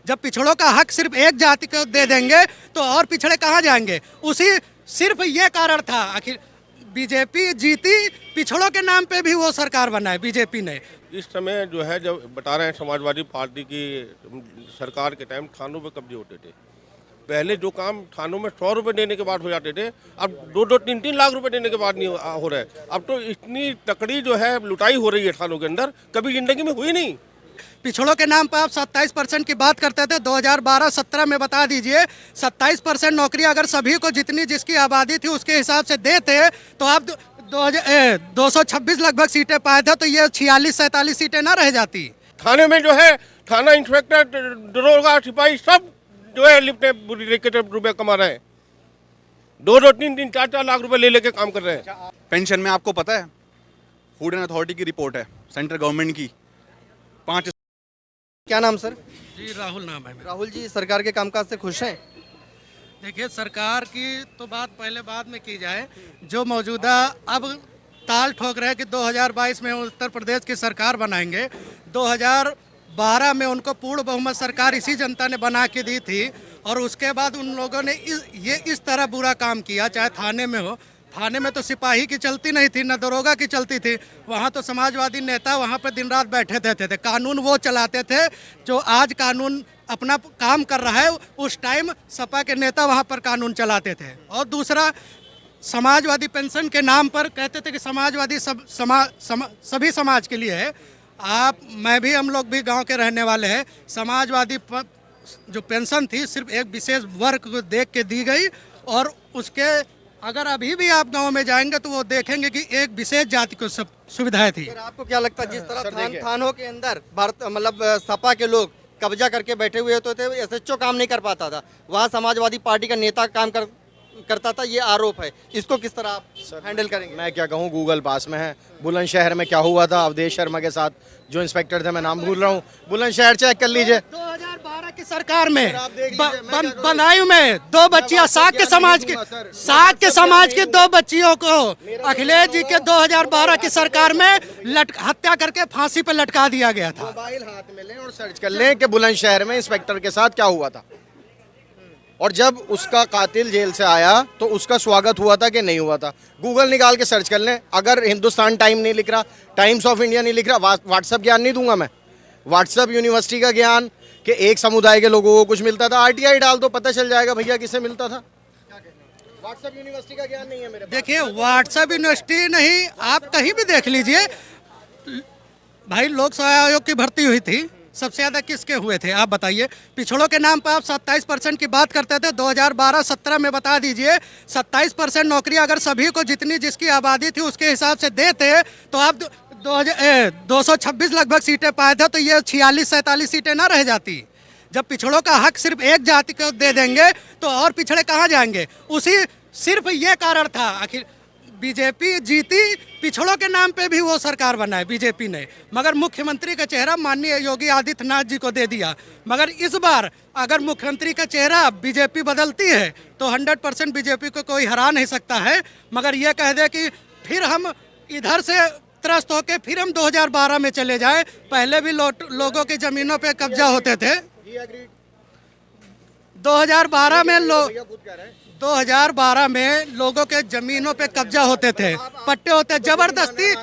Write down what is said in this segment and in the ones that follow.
जब पिछड़ों का हक सिर्फ एक जाति को दे देंगे तो और पिछड़े कहाँ जाएंगे। उसी सिर्फ ये कारण था, आखिर बीजेपी जीती, पिछड़ों के नाम पे भी वो सरकार बनाए बीजेपी ने। इस समय जो है, जब बता रहे हैं समाजवादी पार्टी की सरकार के टाइम थानों पे कब्जे होते थे। पहले जो काम थानों में 100 रुपये देने के बाद हो जाते थे, अब 2-2, 3-3 लाख रुपए देने के बाद नहीं हो रहा है। अब तो इतनी तकड़ी जो है लुटाई हो रही है थानों के अंदर, कभी जिंदगी में हुई नहीं। पिछड़ों के नाम पर आप 27% की बात करते थे, 2012-17 में बता दीजिए 27% नौकरी अगर सभी को जितनी जिसकी आबादी थी उसके हिसाब से देते तो आप 226 लगभग सीटें पाए थे, तो ये 46-47 सीटें ना रह जाती। थाने में जो है थाना इंस्पेक्टर, दरोगा, सिपाही सब जो है लिफ्ट रुपए कमा रहे हैं, 2-2, 3-3, 4-4 लाख रुपए ले लेके काम कर रहे हैं। पेंशन में आपको पता है, फूड एंड अथॉरिटी की रिपोर्ट है सेंट्रल गवर्नमेंट की, 5। क्या नाम सर? जी राहुल नाम है मेरा। राहुल जी, सरकार के कामकाज से खुश हैं? देखिए, सरकार की तो बात पहले बाद में की जाए, जो मौजूदा अब ताल ठोक रहे हैं कि 2022 में उत्तर प्रदेश की सरकार बनाएंगे। 2012 में उनको पूर्ण बहुमत सरकार इसी जनता ने बना के दी थी, और उसके बाद उन लोगों ने इस तरह बुरा काम किया, चाहे थाने में हो। थाने में तो सिपाही की चलती नहीं थी, न दरोगा की चलती थी, वहाँ तो समाजवादी नेता वहाँ पर दिन रात बैठे थे। कानून वो चलाते थे जो आज कानून अपना काम कर रहा है, उस टाइम सपा के नेता वहाँ पर कानून चलाते थे। और दूसरा, समाजवादी पेंशन के नाम पर कहते थे कि समाजवादी सभी समाज के लिए है। मैं भी, हम लोग भी गांव के रहने वाले हैं। समाजवादी जो पेंशन थी सिर्फ एक विशेष वर्ग को देख के दी गई, और उसके अगर अभी भी आप गांव में जाएंगे तो वो देखेंगे कि एक विशेष जाति को सब सुविधाएं थी। आपको क्या लगता है, जिस तरह थानों के अंदर भारत मतलब सपा के लोग कब्जा करके बैठे हुए होते थे, एसएचओ काम नहीं कर पाता था, वहाँ समाजवादी पार्टी का नेता काम करता था, ये आरोप है, इसको किस तरह आप हैंडल करेंगे? मैं क्या कहूँ, गूगल पास में है। बुलंदशहर में क्या हुआ था, अवधेश शर्मा के साथ जो इंस्पेक्टर थे, मैं नाम भूल रहा हूँ, बुलंदशहर चेक कर लीजिए। 2012 की सरकार में बनाई में 2 बच्चियां साग के समाज की 2 बच्चियों को अखिलेश जी के 2012 की सरकार में हत्या करके फांसी पर लटका दिया गया था। मोबाइल हाथ में लें और सर्च कर लें कि बुलंदशहर में इंस्पेक्टर के साथ क्या हुआ था, और जब उसका कातिल जेल से आया तो उसका स्वागत हुआ था कि नहीं हुआ था। गूगल निकाल के सर्च कर लें। अगर हिंदुस्तान टाइम नहीं लिख रहा, टाइम्स ऑफ इंडिया नहीं लिख रहा, व्हाट्सएप ज्ञान नहीं दूंगा मैं, व्हाट्सएप यूनिवर्सिटी का ज्ञान कि एक समुदाय के लोगों को कुछ मिलता था, आरटीआई डाल दो, पता चल जाएगा भैया किसे मिलता था। व्हाट्सएप यूनिवर्सिटी का ज्ञान नहीं है मेरे पास। देखिए, व्हाट्सएप यूनिवर्सिटी नहीं, आप कहीं भी देख लीजिए भाई। लोकसभा आयोग की भर्ती हुई थी, सबसे ज्यादा किसके हुए थे आप बताइए? पिछड़ों के नाम पर आप 27% की बात करते थे, 2012-17 में बता दीजिए 27% नौकरी अगर सभी को जितनी जिसकी आबादी थी उसके हिसाब से देते तो आप 226 लगभग सीटें पाए थे, तो ये 46-47 सीटें ना रह जाती। जब पिछड़ों का हक सिर्फ एक जाति को दे देंगे तो और पिछड़े कहाँ जाएंगे। उसी सिर्फ ये कारण था, आखिर बीजेपी जीती, पिछड़ों के नाम पे भी वो सरकार बनाए बीजेपी ने, मगर मुख्यमंत्री का चेहरा माननीय योगी आदित्यनाथ जी को दे दिया। मगर इस बार अगर मुख्यमंत्री का चेहरा बीजेपी बदलती है तो 100% बीजेपी को कोई हरा नहीं सकता है। मगर ये कह दे कि फिर हम इधर से त्रस्त होके फिर हम 2012 में चले जाए, पहले भी लोगों की जमीनों पे कब्जा होते थे। 2012 में लोगों के जमीनों पे कब्जा होते थे, पट्टे होते, जबरदस्ती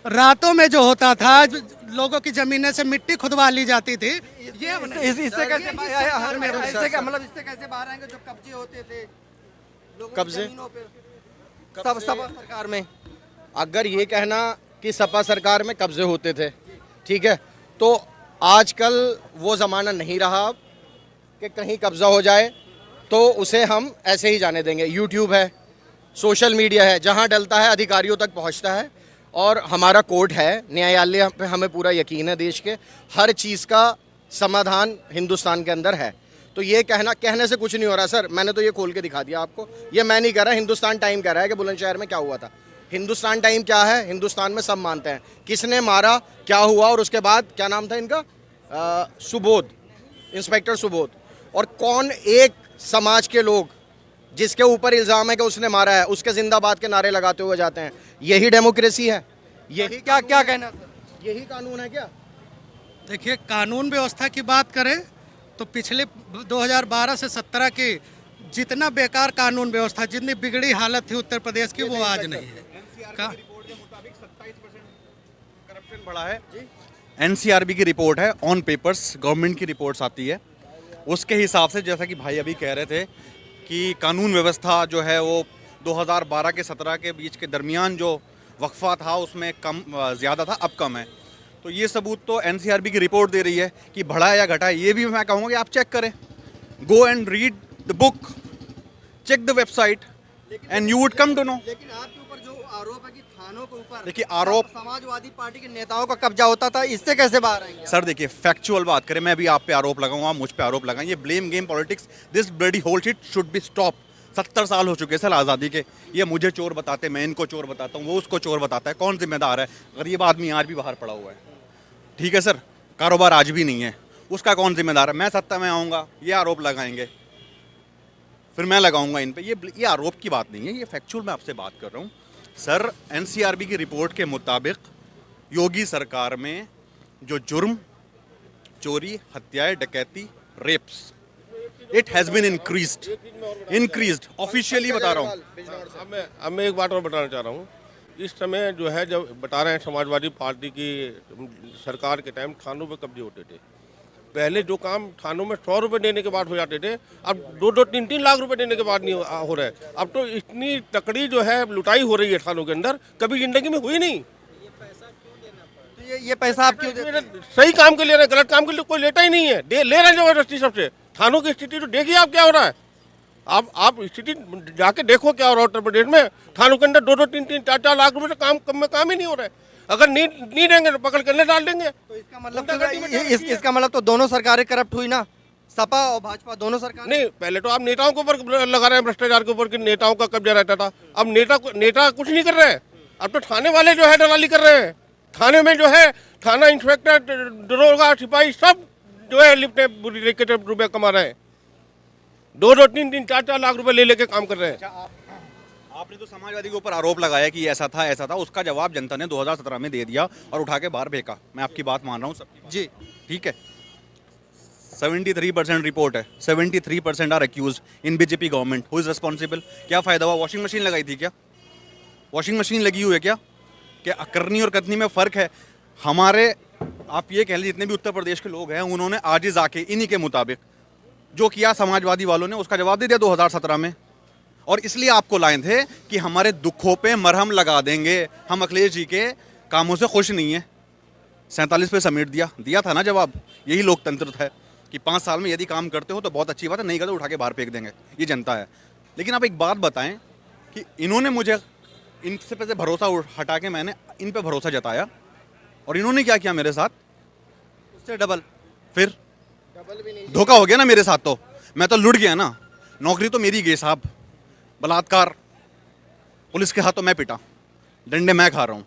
रातों में जो होता था, लोगों की जमीनें से मिट्टी खुदवा ली जाती थी। ये इससे कैसे बाहर आएंगे जो कब्जे होते थे कब्जे सपा सरकार में? अगर ये कहना कि सपा सरकार में कब्जे होते थे, ठीक है, तो आजकल वो ज़माना नहीं रहा कि कहीं कब्जा हो जाए तो उसे हम ऐसे ही जाने देंगे। यूट्यूब है, सोशल मीडिया है, जहां डलता है अधिकारियों तक पहुंचता है, और हमारा कोर्ट है, न्यायालय पे हमें पूरा यकीन है। देश के हर चीज़ का समाधान हिंदुस्तान के अंदर है। तो ये कहने से कुछ नहीं हो रहा सर, मैंने तो ये खोल के दिखा दिया आपको। ये मैं नहीं कह रहा, हिंदुस्तान टाइम कह रहा है कि बुलंदशहर में क्या हुआ था। हिंदुस्तान टाइम क्या है, हिंदुस्तान में सब मानते हैं किसने मारा, क्या हुआ, और उसके बाद क्या नाम था इनका, सुबोध, इंस्पेक्टर सुबोध, और कौन एक समाज के लोग जिसके ऊपर इल्ज़ाम है कि उसने मारा है, उसके जिंदाबाद के नारे लगाते हुए जाते हैं। यही डेमोक्रेसी है? यही क्या कहना सर? यही कानून है क्या? देखिए, कानून व्यवस्था की बात करें तो पिछले 2012 से 17 की जितना बेकार कानून व्यवस्था, जितनी बिगड़ी हालत थी उत्तर प्रदेश की, वो आज नहीं है। करप्शन बढ़ा है। एनसीआरबी की रिपोर्ट है, ऑन पेपर्स गवर्नमेंट की रिपोर्ट्स आती है, उसके हिसाब से जैसा कि भाई अभी कह रहे थे कि कानून व्यवस्था जो है वो 2012 के 17 के बीच के दरमियान जो वक्फा था उसमें कम ज़्यादा था, अब कम है। तो ये सबूत तो एनसीआरबी की रिपोर्ट दे रही है कि बढ़ा है या घटा है। ये भी मैं कहूँगा कि आप चेक करें, go and read the book, check the website and you would come to know. लेकिन आपके ऊपर जो आरोप है कि थानों के ऊपर देखिए, आरोप समाजवादी पार्टी के नेताओं का कब्जा होता था, इससे कैसे बाहर आएंगे? सर देखिए, फैक्चुअल बात करें, मैं भी आप पे आरोप लगाऊंगा, आप मुझ पे आरोप लगाएं, ये blame game politics, this bloody whole shit should be stop. 70 साल हो चुके सर आज़ादी के, ये मुझे चोर बताते, मैं इनको चोर बताता हूँ, वो उसको चोर बताता है, कौन जिम्मेदार है? गरीब आदमी आज भी बाहर पड़ा हुआ है, ठीक है सर, कारोबार आज भी नहीं है, उसका कौन जिम्मेदार है? मैं सत्ता में आऊँगा, ये आरोप लगाएंगे, फिर मैं लगाऊंगा इन पे। ये आरोप की बात नहीं है, ये फैक्चुअल मैं आपसे बात कर रहा हूँ सर। एनसीआरबी की रिपोर्ट के मुताबिक योगी सरकार में जो जुर्म, चोरी, हत्याएं, डकैती, rapes, it has been increased officially बता रहा हूँ। अब मैं एक बात और बताना चाह रहा हूँ। इस समय जो है, जब बता रहे हैं समाजवादी पार्टी की सरकार के टाइम थानों पे कब्जे होते थे। पहले जो काम थानों में 100 रुपये देने के बाद हो जाते थे, अब 2-3 लाख रुपए देने के बाद नहीं हो रहा है। अब तो इतनी तकड़ी जो है लुटाई हो रही है थानों के अंदर, कभी जिंदगी में हुई नहीं। तो ये पैसा आप क्यों देते हैं? सही काम के ले रहे हैं, गलत काम के लिए कोई लेता ही नहीं है, ले रहे हैं जबरदस्ती सबसे। थानों की स्थिति तो देखिए आप क्या हो रहा है। आप स्थिति जाके देखो क्या हो रहा है उत्तर प्रदेश में। थानों के अंदर 2-3, 4 लाख रुपए से काम ही नहीं हो रहा है। अगर नहीं देंगे तो पकड़ कर डाल देंगे। तो इसका मतलब इसका मतलब तो दोनों सरकारें करप्ट हुई ना, सपा और भाजपा दोनों सरकार। नहीं, पहले तो आप नेताओं के ऊपर लगा रहे हैं, भ्रष्टाचार के ऊपर, कि नेताओं का कब्जा रहता था। अब नेता कुछ नहीं कर रहे हैं, अब तो थाने वाले जो है दलाली कर रहे हैं। थाने में जो है थाना इंस्पेक्टर, दरोगा, सिपाही सब जो है लिपटे बुरी तरीके से रुपये कमा रहे हैं। 2-3, 4 लाख रुपए ले लेके काम कर रहे हैं। आपने तो समाजवादी के ऊपर आरोप लगाया कि ऐसा था, उसका जवाब जनता ने 2017 में दे दिया और उठा के बाहर फेंका। मैं आपकी बात मान रहा हूँ सबकी जी, ठीक है। 73% रिपोर्ट है, 73% are accused in BJP government. Who is responsible? क्या फायदा हुआ? वॉशिंग मशीन लगाई थी क्या? वॉशिंग मशीन लगी हुई है क्या? करनी और कथनी में फ़र्क है। हमारे, आप ये कह लीजिए, जितने भी उत्तर प्रदेश के लोग हैं, उन्होंने आज ही जाके इन्हीं के मुताबिक जो किया समाजवादी वालों ने, उसका जवाब दे दिया 2017 में। और इसलिए आपको लाए थे कि हमारे दुखों पे मरहम लगा देंगे, हम अखिलेश जी के कामों से खुश नहीं है। 47 पे समेट दिया था ना जवाब। यही लोकतंत्र है कि 5 साल में यदि काम करते हो तो बहुत अच्छी बात है, नहीं करते उठा के बाहर फेंक देंगे, ये जनता है। लेकिन आप एक बात बताएं कि इन्होंने मुझे इनसे पे भरोसा हटा के मैंने इन पे भरोसा जताया, और इन्होंने क्या किया मेरे साथ? उससे डबल। फिर धोखा हो गया ना मेरे साथ। तो मैं तो लुट गया ना, नौकरी तो मेरी गई साहब, बलात्कार पुलिस के हाथों मैं पिटा, डंडे मैं खा रहा हूँ।